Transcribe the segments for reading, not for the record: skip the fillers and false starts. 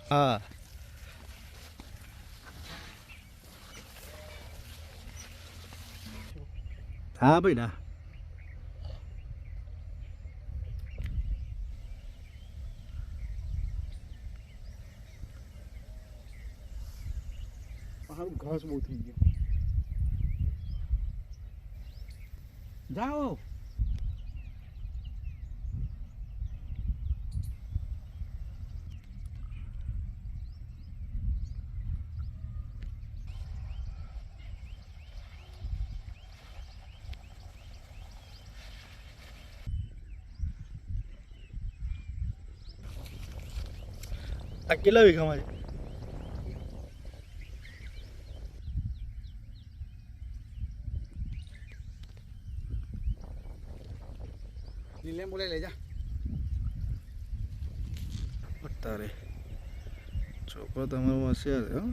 हाँ हाँ भाई ना घास बहुत થઈ ગયો જાઓ આ કેટલા વીઘામાં છે નીલે બોલે લઈ જા તારે છોકરો તમારો હોશિયાર છે હો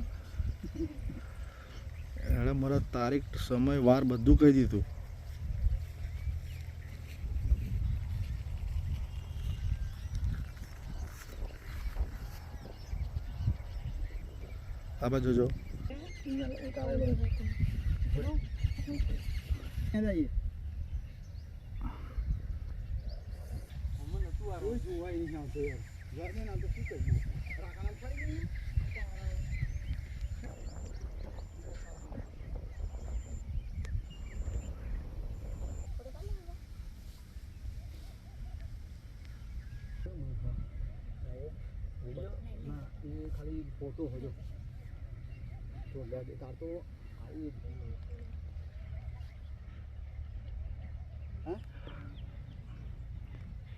એણે મારા તારીખ સમય વાર બધું કહી દીધું આ બાજુ જો ખાલી ફોટો હોજો તો તાર તો આવી હા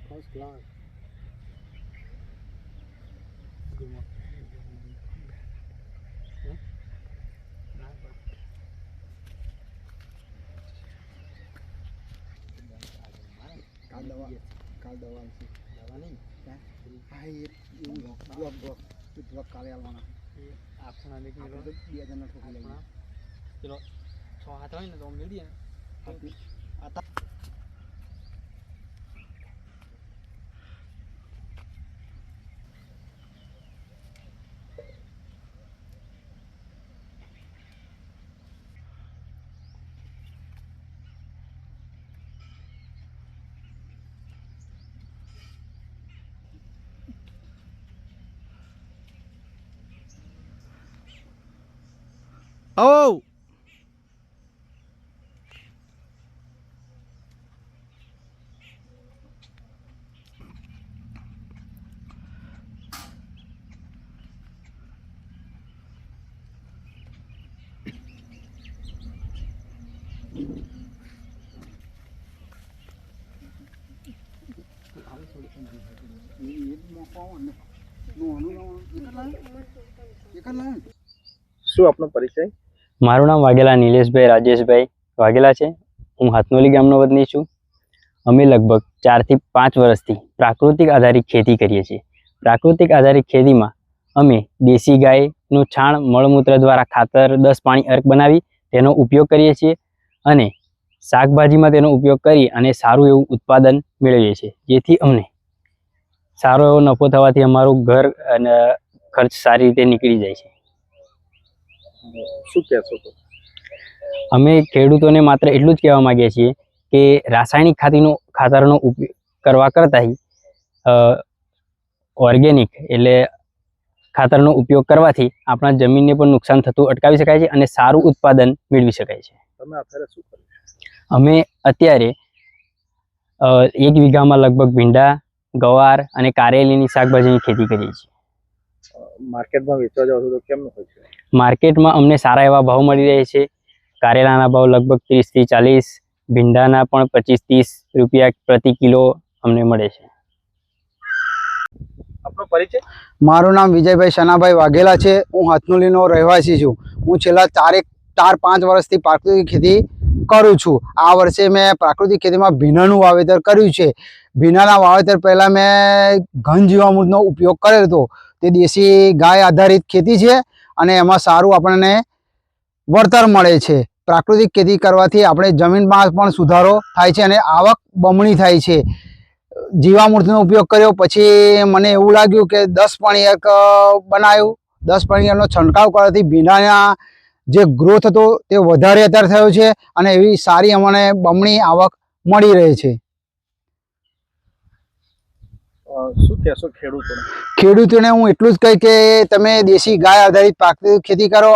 ફર્સ્ટ ક્લાસ કાલ દવા નહીં હા એવું બ્લોક કાલે આવવાના આપણા બે જણા ઠોકી લઈએ ચલો 6 હાથ હોય ને તો મેળ દઈએ ઓ શું આપનો પરિચય મારું નામ વાઘેલા નિલેશભાઈ રાજેશભાઈ વાઘેલા છે. હું હાથનોલી ગામનો વતની છું. અમે લગભગ 4 થી 5 વર્ષથી પ્રાકૃતિક આધારિત ખેતી કરીએ છીએ. પ્રાકૃતિક આધારિત ખેતીમાં અમે દેશી ગાયનું છાણ મળમૂત્ર દ્વારા ખાતર 10 પાણી અર્ક બનાવી તેનો ઉપયોગ કરીએ છીએ અને શાકભાજીમાં તેનો ઉપયોગ કરી અને સારું એવું ઉત્પાદન મેળવીએ છીએ, જેથી અમને સારો એવો નફો થવાથી અમારું ઘર અને ખર્ચ સારી રીતે નીકળી જાય છે. શું કહેશો તો અમે ખેડૂતોને માત્ર એટલું જ કહેવા માંગીએ છીએ કે રાસાયણિક ખાતરનો ઉપયોગ કરવા કરતાં ઓર્ગેનિક એટલે ખાતરનો ઉપયોગ કરવાથી આપણા જમીનને પણ નુકસાન થતું અટકાવી શકાય છે અને સારું ઉત્પાદન મેળવી શકાય છે. તમે અત્યારે શું કર્યું? અમે અત્યારે 1 વીઘામાં લગભગ ભીંડા, ગવાર અને કારેલીની શાકભાજીની ખેતી કરીએ છીએ. માર્કેટમાં વેચવા જાવ છો તો કેમનું હોય છે? માર્કેટમાં અમને સારા એવા ભાવ મળી રહે છે. કારેલાના ભાવ લગભગ 30 થી 40, ભીંડાના પણ 25-30 રૂપિયા પ્રતિ કિલો અમને મળે છે. આપનો પરિચય? મારું નામ વિજયભાઈ શનાભાઈ વાઘેલા છે. હું હાથનોલીનો રહેવાસી છું. હું છેલ્લા 4-5 વર્ષથી પ્રાકૃતિક ખેતી કરું છું. આ વર્ષે મેં પ્રાકૃતિક ખેતીમાં ભીંડાનું વાવેતર કર્યું છે. ભીંડાના વાવેતર પહેલાં મેં ઘન જીવામૃતનો ઉપયોગ કરેલો હતો. તે દેશી ગાય આધારિત ખેતી છે અને એમાં સારું આપણને વળતર મળે છે. પ્રાકૃતિક ખેતી કરવાથી આપણે જમીનમાં પણ સુધારો થાય છે અને આવક બમણી થાય છે. જીવામૃતનો ઉપયોગ કર્યો. પછી મને એવું લાગ્યું કે 10 પણિયક બનાવ્યું. 10 પણિયકનો છંટકાવ કરવાથી ભીંડાના જે ગ્રોથ હતો તે વધારે અત્યારે થયો છે અને એવી સારી અમને બમણી આવક મળી રહે છે. શું કહેશો ખેડૂતોને? ખેડૂતોને હું એટલું જ કહીશ કે તમે દેશી ગાય આધારિત પ્રાકૃતિક ખેતી કરો.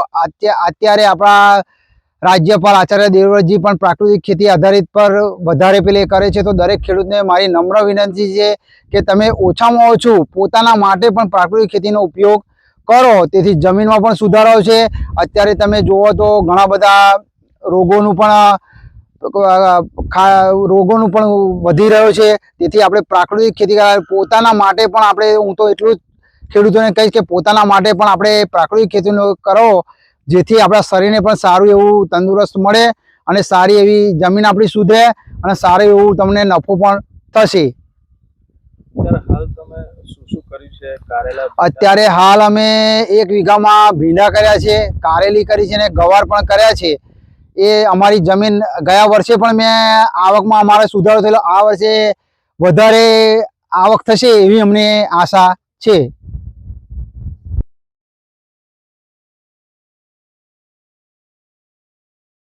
અત્યારે આપણા રાજ્યપાલ આચાર્ય દેવવ્રતજી પણ પ્રાકૃતિક ખેતી આધારિત પર વધારે પેલે કરે છે. તો દરેક ખેડૂતને મારી નમ્ર વિનંતી છે કે તમે ઓછામાં ઓછું પોતાના માટે પણ પ્રાકૃતિક ખેતીનો ઉપયોગ કરો. તેથી જમીનમાં પણ સુધારો છે. અત્યારે તમે જુઓ તો ઘણા બધા રોગોનું પણ વધી રહ્યો છે. તેથી આપણે પ્રાકૃતિક ખેતી પોતાના માટે પણ આપણે, હું તો એટલું જ ખેડૂતોને કહીશ કે પોતાના માટે પણ આપણે પ્રાકૃતિક ખેતીનો કરો, જેથી આપણા શરીરને પણ સારું એવું તંદુરસ્ત મળે અને સારી એવી જમીન આપણી સુધરે અને સારું એવું તમને નફો પણ થશે. હાલ તમે શું કર્યું છે? કારેલા? અત્યારે હાલ અમે 1 વીઘામાં ભીંડા કર્યા છે, કારેલી કરી છે અને ગવાર પણ કર્યા છે. એ અમારી જમીન ગયા વર્ષે પણ મેં આવકમાં અમારે સુધારો થયેલો. આ વર્ષે વધારે આવક થશે એવી અમને આશા છે.